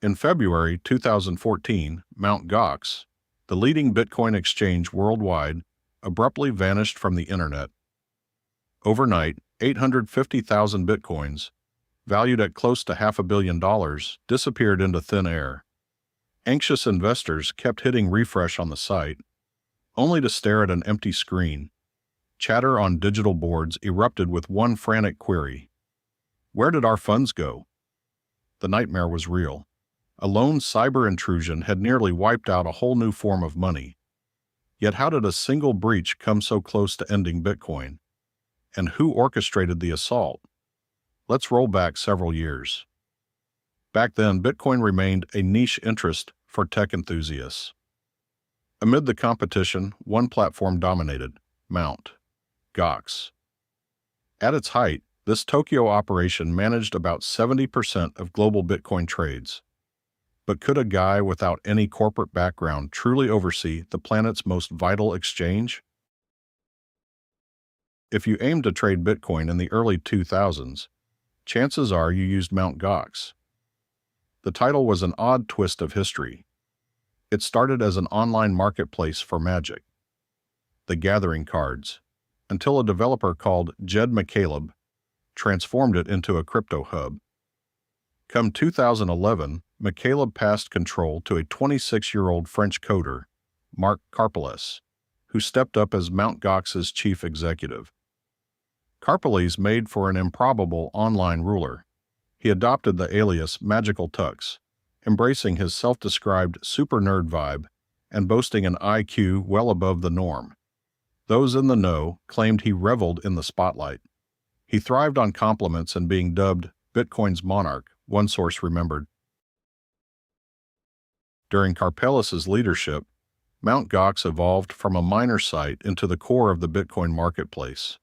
In February 2014, Mt. Gox, the leading Bitcoin exchange worldwide, abruptly vanished from the internet. Overnight, 850,000 Bitcoins, valued at close to $500 million, disappeared into thin air. Anxious investors kept hitting refresh on the site, only to stare at an empty screen. Chatter on digital boards erupted with one frantic query: where did our funds go? The nightmare was real. A lone cyber intrusion had nearly wiped out a whole new form of money. Yet how did a single breach come so close to ending Bitcoin? And who orchestrated the assault? Let's roll back several years. Back then, Bitcoin remained a niche interest for tech enthusiasts. Amid the competition, one platform dominated: Mt. Gox. At its height, this Tokyo operation managed about 70% of global Bitcoin trades. But could a guy without any corporate background truly oversee the planet's most vital exchange? If you aimed to trade Bitcoin in the early 2000s, chances are you used Mt. Gox. The title was an odd twist of history. It started as an online marketplace for magic, the gathering cards, until a developer called Jed McCaleb transformed it into a crypto hub. Come 2011, McCaleb passed control to a 26-year-old French coder, Marc Karpeles, who stepped up as Mt. Gox's chief executive. Karpeles made for an improbable online ruler. He adopted the alias Magical Tux, embracing his self-described super nerd vibe and boasting an IQ well above the norm. Those in the know claimed he reveled in the spotlight. He thrived on compliments and being dubbed Bitcoin's monarch, one source remembered. During Karpeles's leadership, Mt. Gox evolved from a minor site into the core of the Bitcoin marketplace.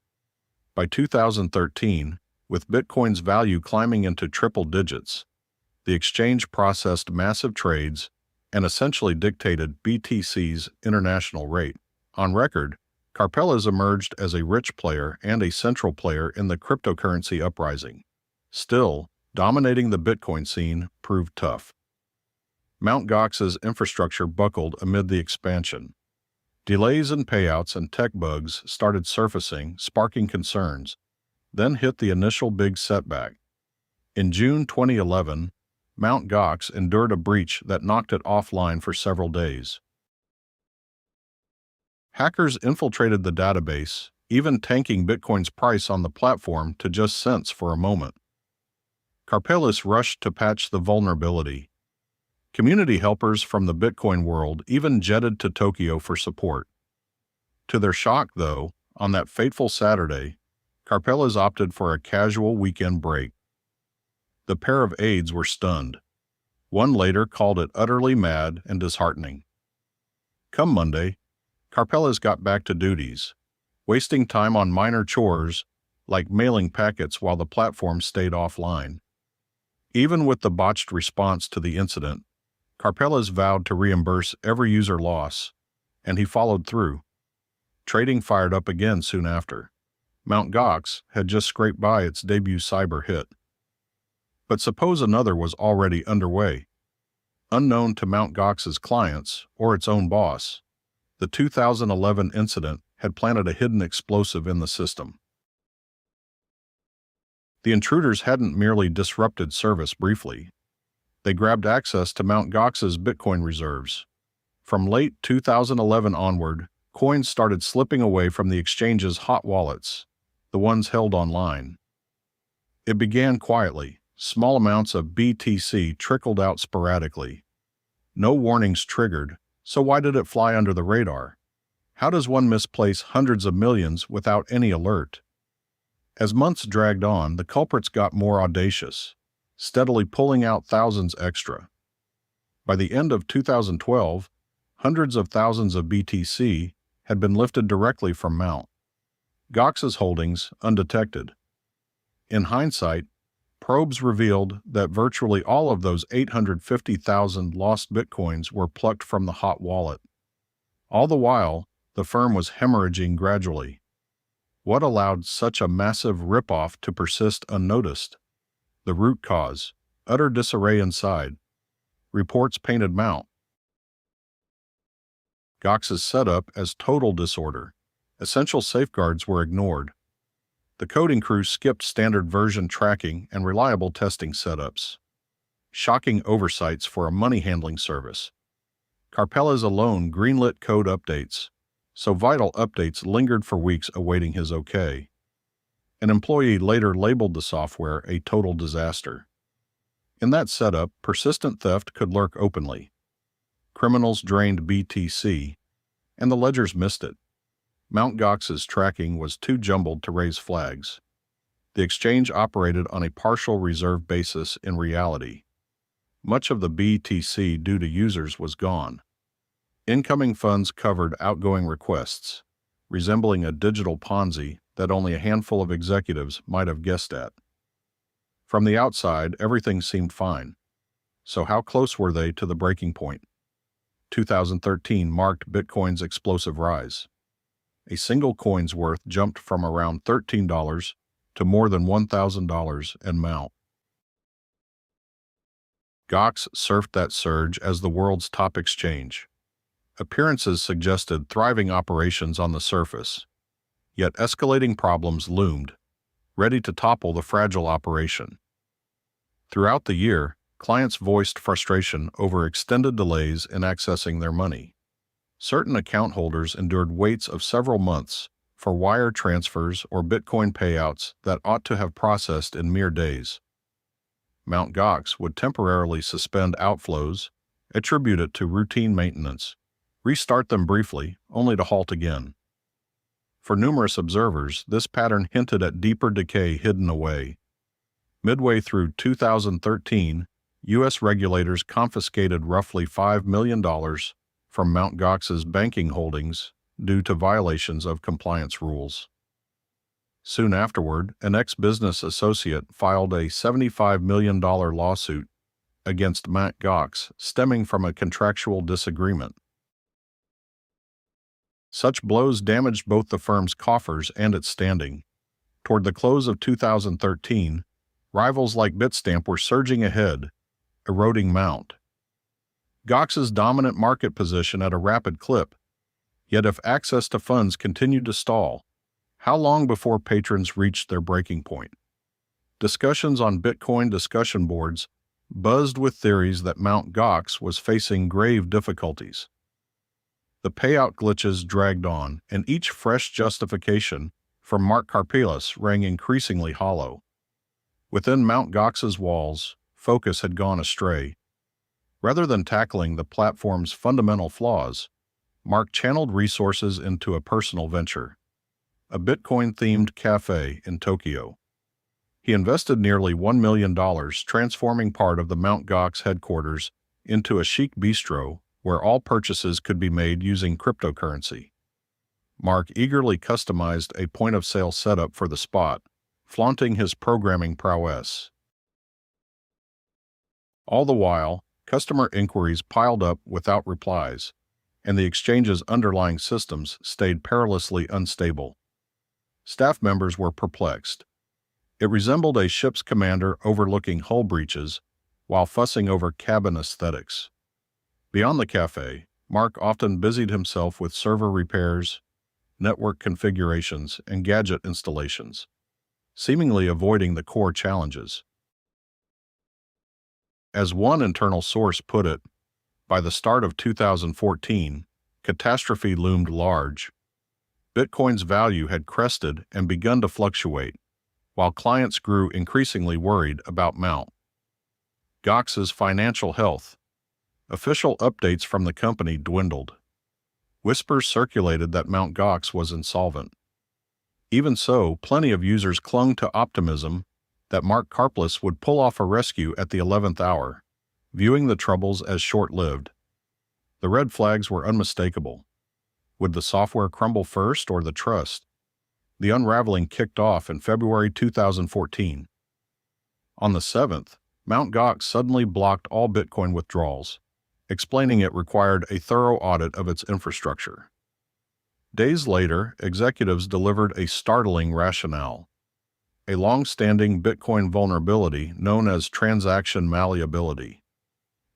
By 2013, with Bitcoin's value climbing into triple digits, the exchange processed massive trades and essentially dictated BTC's international rate. On record, Karpeles emerged as a rich player and a central player in the cryptocurrency uprising. Still, dominating the Bitcoin scene proved tough. Mt. Gox's infrastructure buckled amid the expansion. Delays in payouts and tech bugs started surfacing, sparking concerns. Then hit the initial big setback. In June 2011, Mt. Gox endured a breach that knocked it offline for several days. Hackers infiltrated the database, even tanking Bitcoin's price on the platform to just cents for a moment. Karpeles rushed to patch the vulnerability. Community helpers from the Bitcoin world even jetted to Tokyo for support. To their shock, though, on that fateful Saturday, Karpeles opted for a casual weekend break. The pair of aides were stunned. One later called it utterly mad and disheartening. Come Monday, Karpeles got back to duties, wasting time on minor chores like mailing packets while the platform stayed offline. Even with the botched response to the incident, Karpeles vowed to reimburse every user loss, and he followed through. Trading fired up again soon after. Mt. Gox had just scraped by its debut cyber hit. But suppose another was already underway. Unknown to Mt. Gox's clients or its own boss, the 2011 incident had planted a hidden explosive in the system. The intruders hadn't merely disrupted service briefly. They grabbed access to Mt. Gox's Bitcoin reserves. From late 2011 onward, coins started slipping away from the exchange's hot wallets, the ones held online. It began quietly. Small amounts of BTC trickled out sporadically. No warnings triggered, so why did it fly under the radar? How does one misplace hundreds of millions without any alert? As months dragged on, the culprits got more audacious, steadily pulling out thousands extra. By the end of 2012, hundreds of thousands of BTC had been lifted directly from Mt. Gox's holdings undetected. In hindsight, probes revealed that virtually all of those 850,000 lost Bitcoins were plucked from the hot wallet. All the while, the firm was hemorrhaging gradually. What allowed such a massive ripoff to persist unnoticed? The root cause: utter disarray inside. Reports painted Mt. Gox's setup as total disorder. Essential safeguards were ignored. The coding crew skipped standard version tracking and reliable testing setups. Shocking oversights for a money handling service. Carpelas alone greenlit code updates, so vital updates lingered for weeks awaiting his okay. An employee later labeled the software a total disaster. In that setup, persistent theft could lurk openly. Criminals drained BTC, and the ledgers missed it. Mt. Gox's tracking was too jumbled to raise flags. The exchange operated on a partial reserve basis in reality. Much of the BTC due to users was gone. Incoming funds covered outgoing requests, resembling a digital Ponzi that only a handful of executives might have guessed at. From the outside, everything seemed fine. So how close were they to the breaking point? 2013 marked Bitcoin's explosive rise. A single coin's worth jumped from around $13 to more than $1,000 and Mt. Gox surfed that surge as the world's top exchange. Appearances suggested thriving operations on the surface, yet escalating problems loomed, ready to topple the fragile operation. Throughout the year, clients voiced frustration over extended delays in accessing their money. Certain account holders endured waits of several months for wire transfers or Bitcoin payouts that ought to have processed in mere days. Mt. Gox would temporarily suspend outflows, attribute it to routine maintenance, restart them briefly, only to halt again. For numerous observers, this pattern hinted at deeper decay hidden away. Midway through 2013, U.S. regulators confiscated roughly $5 million from Mt. Gox's banking holdings due to violations of compliance rules. Soon afterward, an ex-business associate filed a $75 million lawsuit against Mt. Gox stemming from a contractual disagreement. Such blows damaged both the firm's coffers and its standing. Toward the close of 2013, rivals like Bitstamp were surging ahead, eroding Mt. Gox's dominant market position at a rapid clip. Yet if access to funds continued to stall, how long before patrons reached their breaking point? Discussions on Bitcoin discussion boards buzzed with theories that Mt. Gox was facing grave difficulties. The payout glitches dragged on, and each fresh justification from Mark Karpelas rang increasingly hollow. Within Mt. Gox's walls, focus had gone astray. Rather than tackling the platform's fundamental flaws, Mark channeled resources into a personal venture, a Bitcoin-themed cafe in Tokyo. He invested nearly $1 million transforming part of the Mt. Gox headquarters into a chic bistro where all purchases could be made using cryptocurrency. Mark eagerly customized a point-of-sale setup for the spot, flaunting his programming prowess. All the while, customer inquiries piled up without replies, and the exchange's underlying systems stayed perilously unstable. Staff members were perplexed. It resembled a ship's commander overlooking hull breaches while fussing over cabin aesthetics. Beyond the cafe, Mark often busied himself with server repairs, network configurations, and gadget installations, seemingly avoiding the core challenges. As one internal source put it, by the start of 2014, catastrophe loomed large. Bitcoin's value had crested and begun to fluctuate, while clients grew increasingly worried about Mt. Gox's financial health. Official updates from the company dwindled. Whispers circulated that Mt. Gox was insolvent. Even so, plenty of users clung to optimism that Mark Karpelas would pull off a rescue at the 11th hour, viewing the troubles as short-lived. The red flags were unmistakable. Would the software crumble first or the trust? The unraveling kicked off in February 2014. On the 7th, Mt. Gox suddenly blocked all Bitcoin withdrawals, explaining it required a thorough audit of its infrastructure. Days later, executives delivered a startling rationale. A long-standing Bitcoin vulnerability known as transaction malleability.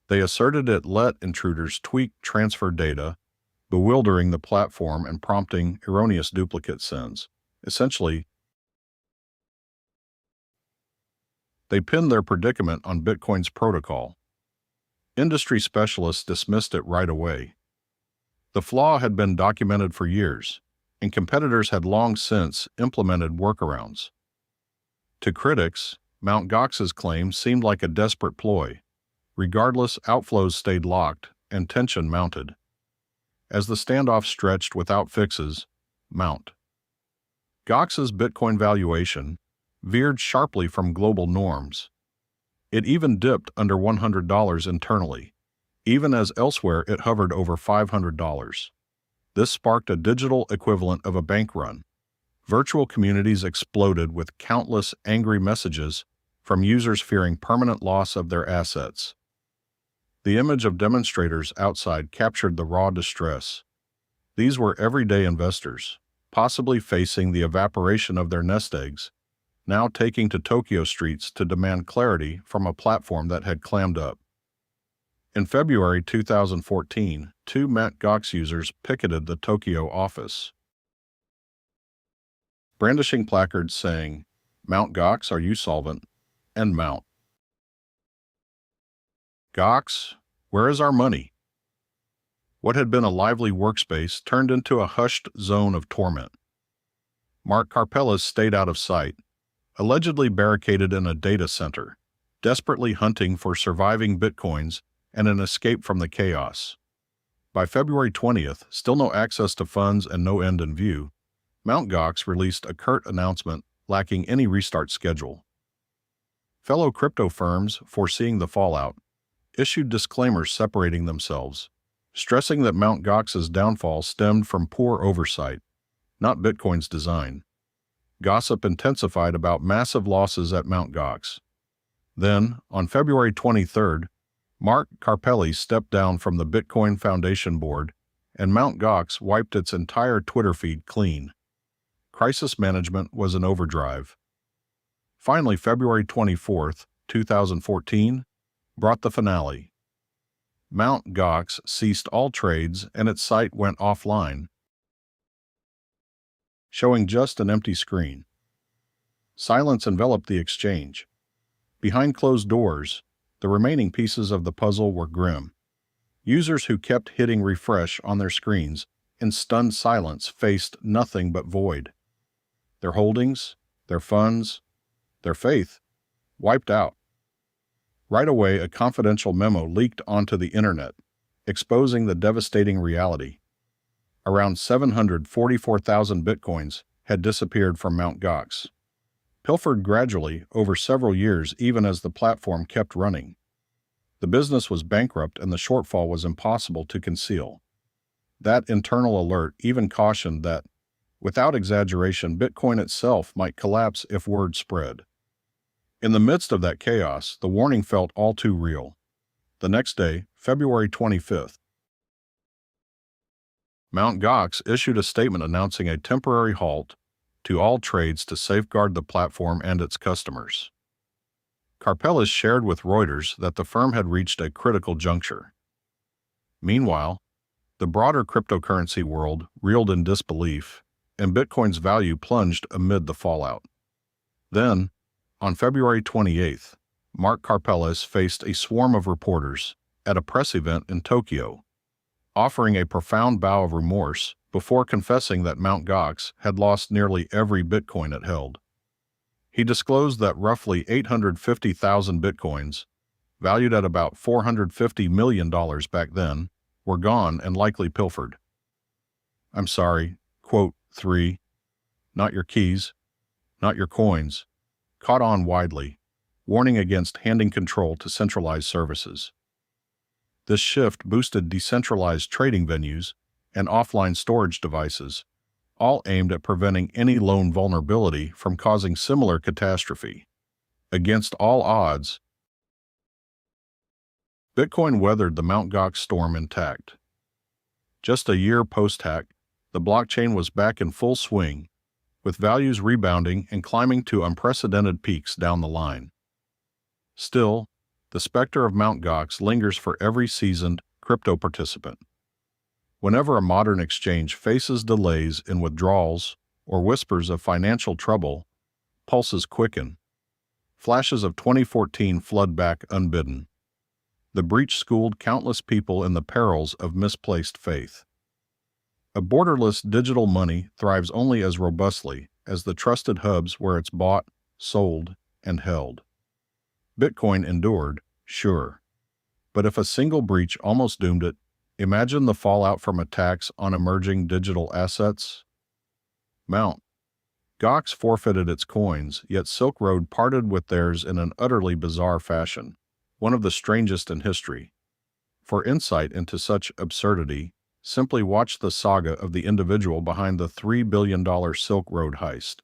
They asserted it let intruders tweak transfer data, bewildering the platform and prompting erroneous duplicate sends. Essentially, they pinned their predicament on Bitcoin's protocol. Industry specialists dismissed it right away. The flaw had been documented for years, and competitors had long since implemented workarounds. To critics, Mt. Gox's claim seemed like a desperate ploy. Regardless, outflows stayed locked and tension mounted. As the standoff stretched without fixes, Mt. Gox's Bitcoin valuation veered sharply from global norms. It even dipped under $100 internally, even as elsewhere it hovered over $500. This sparked a digital equivalent of a bank run. Virtual communities exploded with countless angry messages from users fearing permanent loss of their assets. The image of demonstrators outside captured the raw distress. These were everyday investors, possibly facing the evaporation of their nest eggs, now taking to Tokyo streets to demand clarity from a platform that had clammed up. In February 2014, two Mt. Gox users picketed the Tokyo office, brandishing placards saying, "Mt. Gox, are you solvent?" and "Mt. Gox, where is our money?" What had been a lively workspace turned into a hushed zone of torment. Mark Karpelès stayed out of sight, allegedly barricaded in a data center, desperately hunting for surviving bitcoins and an escape from the chaos. By February 20th, still no access to funds and no end in view, Mt. Gox released a curt announcement lacking any restart schedule. Fellow crypto firms, foreseeing the fallout, issued disclaimers separating themselves, stressing that Mt. Gox's downfall stemmed from poor oversight, not Bitcoin's design. Gossip intensified about massive losses at Mt. Gox. Then, on February 23rd, Mark Karpelès stepped down from the Bitcoin Foundation board, and Mt. Gox wiped its entire Twitter feed clean. Crisis management was in overdrive. Finally, February 24th, 2014, brought the finale. Mt. Gox ceased all trades and its site went offline, showing just an empty screen. Silence enveloped the exchange. Behind closed doors, the remaining pieces of the puzzle were grim. Users who kept hitting refresh on their screens in stunned silence faced nothing but void. Their holdings, their funds, their faith, wiped out. Right away, a confidential memo leaked onto the internet, exposing the devastating reality. Around 744,000 bitcoins had disappeared from Mt. Gox, pilfered gradually over several years even as the platform kept running. The business was bankrupt and the shortfall was impossible to conceal. That internal alert even cautioned that, without exaggeration, Bitcoin itself might collapse if word spread. In the midst of that chaos, the warning felt all too real. The next day, February 25th, Mt. Gox issued a statement announcing a temporary halt to all trades to safeguard the platform and its customers. Karpelès shared with Reuters that the firm had reached a critical juncture. Meanwhile, the broader cryptocurrency world reeled in disbelief, and Bitcoin's value plunged amid the fallout. Then, on February 28th, Mark Karpelès faced a swarm of reporters at a press event in Tokyo, offering a profound bow of remorse before confessing that Mt. Gox had lost nearly every Bitcoin it held. He disclosed that roughly 850,000 Bitcoins, valued at about $450 million back then, were gone and likely pilfered. "I'm sorry," quote 3, "not your keys, not your coins," caught on widely, warning against handing control to centralized services. This shift boosted decentralized trading venues and offline storage devices, all aimed at preventing any lone vulnerability from causing similar catastrophe. Against all odds, Bitcoin weathered the Mt. Gox storm intact. Just a year post-hack, the blockchain was back in full swing, with values rebounding and climbing to unprecedented peaks down the line. Still, The specter of Mt. Gox lingers for every seasoned crypto participant. Whenever a modern exchange faces delays in withdrawals or whispers of financial trouble, pulses quicken. Flashes of 2014 flood back unbidden. The breach schooled countless people in the perils of misplaced faith. A borderless digital money thrives only as robustly as the trusted hubs where it's bought, sold, and held. Bitcoin endured, sure. But if a single breach almost doomed it, imagine the fallout from attacks on emerging digital assets. Mt. Gox forfeited its coins, yet Silk Road parted with theirs in an utterly bizarre fashion, one of the strangest in history. For insight into such absurdity, simply watch the saga of the individual behind the $3 billion Silk Road heist.